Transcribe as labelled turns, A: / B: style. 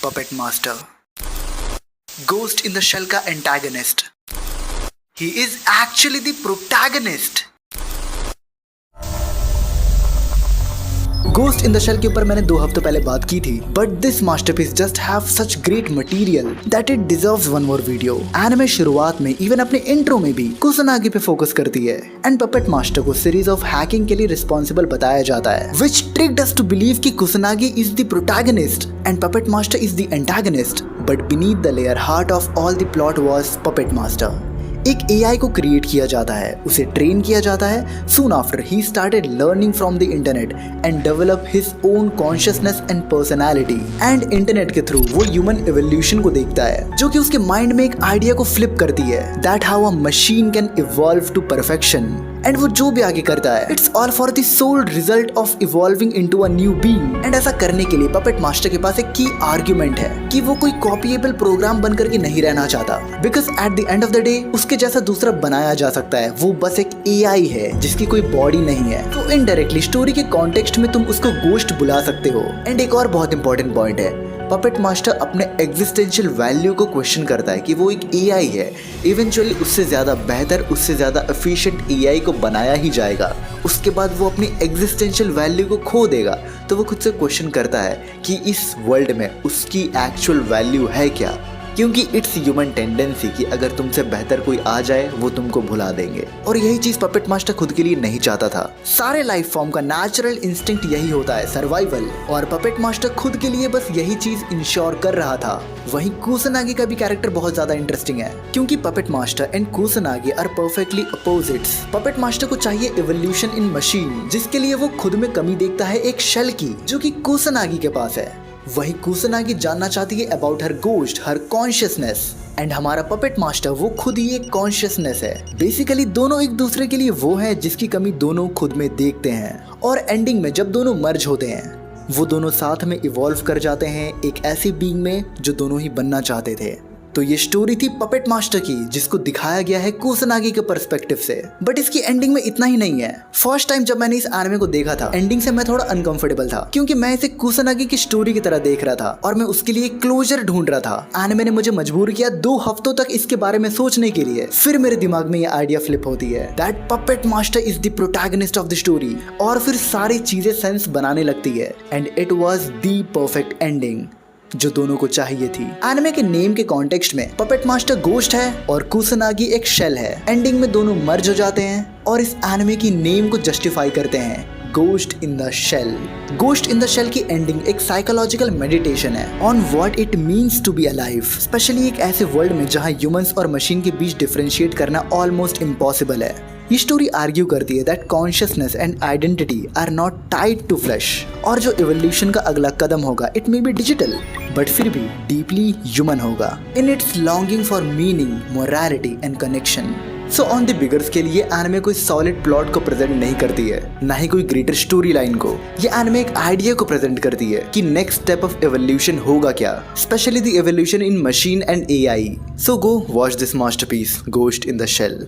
A: Puppet Master, Ghost in the Shell का antagonist. He is actually the protagonist. Ghost in the Shell के ऊपर मैंने 2 हफ्तों पहले बात की थी, but this masterpiece just have such great material that it deserves one more video. Anime शुरुआत में इवन अपने इंट्रो में भी कुसनागी पे फोकस करती है एंड पपेट मास्टर को सीरीज ऑफ हैकिंग के लिए रिस्पॉन्सिबल बताया जाता है, which tricked us to believe कि कुसनागी is the protagonist and Puppet Master is the antagonist. But beneath the layer, heart of all the plot was Puppet Master. एक AI को create किया जाता है, उसे ट्रेन किया जाता है. Soon after he started learning from the internet and develop his own consciousness and personality. And internet के थ्रू वो ह्यूमन एवोल्यूशन को देखता है, जो कि उसके माइंड में एक आइडिया को फ्लिप करती है. That how a machine can evolve to perfection. And वो जो भी आगे करता है, it's all for the sole result of evolving into a new being. And ऐसा करने के लिए पपेट मास्टर के पास एक की आर्ग्यूमेंट है कि वो कोई कॉपीएबल प्रोग्राम बनकर के नहीं रहना चाहता, because at the end of the day उसके जैसा दूसरा बनाया जा सकता है. वो बस एक AI है जिसकी कोई बॉडी नहीं है. तो इनडायरेक्टली स्टोरी के कॉन्टेक्स्ट में तुम उसको गोश्ट बुला सकते हो. एंड एक और बहुत इंपॉर्टेंट पॉइंट है, पपेट मास्टर अपने एग्जिस्टेंशियल वैल्यू को क्वेश्चन करता है कि वो एक AI है. इवेंचुअली उससे ज़्यादा बेहतर, उससे ज़्यादा एफिशिएंट AI को बनाया ही जाएगा. उसके बाद वो अपनी एग्जिस्टेंशियल वैल्यू को खो देगा. तो वो खुद से क्वेश्चन करता है कि इस वर्ल्ड में उसकी एक्चुअल वैल्यू है क्या, क्योंकि इट्स ह्यूमन टेंडेंसी कि अगर तुमसे बेहतर कोई आ जाए वो तुमको भुला देंगे. और यही चीज पपेट मास्टर खुद के लिए नहीं चाहता था. सारे लाइफ फॉर्म का नेचुरल इंस्टिंक्ट यही होता है, सर्वाइवल. और पपेट मास्टर खुद के लिए बस यही चीज इंश्योर कर रहा था. वहीं कुसनागी का भी कैरेक्टर बहुत ज्यादा इंटरेस्टिंग है, क्योंकि puppet master and Kusanagi are perfectly opposites. Puppet master को चाहिए इवोल्यूशन इन मशीन, जिसके लिए वो खुद में कमी देखता है एक शेल की, जो कि कुसनागी के पास है. वही कुसनागी जानना चाहती है about her ghost, her consciousness. And हमारा पपेट मास्टर वो खुद ही एक कॉन्शियसनेस है. बेसिकली दोनों एक दूसरे के लिए वो है जिसकी कमी दोनों खुद में देखते हैं. और एंडिंग में जब दोनों मर्ज होते हैं, वो दोनों साथ में इवॉल्व कर जाते हैं एक ऐसी बीइंग में जो दोनों ही बनना चाहते थे. तो ये स्टोरी थी पपेट मास्टर की, जिसको दिखाया गया है कुसनागी के पर्सपेक्टिव से. बट इसकी एंडिंग में इतना ही नहीं है. फर्स्ट टाइम जब मैंने इस एनिमे को देखा था, एंडिंग से मैं थोड़ा अनकंफर्टेबल था, क्योंकि मैं इसे कुसनागी की स्टोरी की तरह देख रहा था और मैं उसके लिए क्लोजर ढूंढ रहा था. एनिमे ने मुझे मजबूर किया 2 हफ्तों तक इसके बारे में सोचने के लिए. फिर मेरे दिमाग में ये आइडिया फ्लिप होती है that puppet master is the protagonist of the story. और फिर सारी चीजें सेंस बनाने लगती है. And it was the perfect ending जो दोनों को चाहिए थी. एनिमे के नेम के कॉन्टेक्स्ट में पपेट मास्टर गोश्ट है और कुसनागी एक शेल है. एंडिंग में दोनों मर्ज हो जाते हैं और इस एनिमे की नेम को जस्टिफाई करते हैं, ghost in the shell. Ghost in the shell की एंडिंग एक साइकोलॉजिकल मेडिटेशन है on what it means to be alive, specially एक ऐसे वर्ल्ड में जहां ह्यूमंस और मशीन के बीच डिफरेंशिएट करना ऑलमोस्ट इम्पॉसिबल है. ये स्टोरी आर्ग्यू करती है that consciousness and identity are not tied to flesh. और जो इवोल्यूशन का अगला कदम होगा, it may be digital but फिर भी डीपली ह्यूमन होगा in its longing for meaning, morality and connection. So on the bigger scale ये एनिमे कोई सॉलिड प्लॉट को प्रेजेंट नहीं करती है, ना ही कोई ग्रेटर स्टोरी लाइन को. ये एनिमे एक आइडिया को प्रेजेंट करती है कि नेक्स्ट स्टेप ऑफ एवोल्यूशन होगा क्या, specially the evolution in machine and AI. So go watch this masterpiece, ghost in the shell.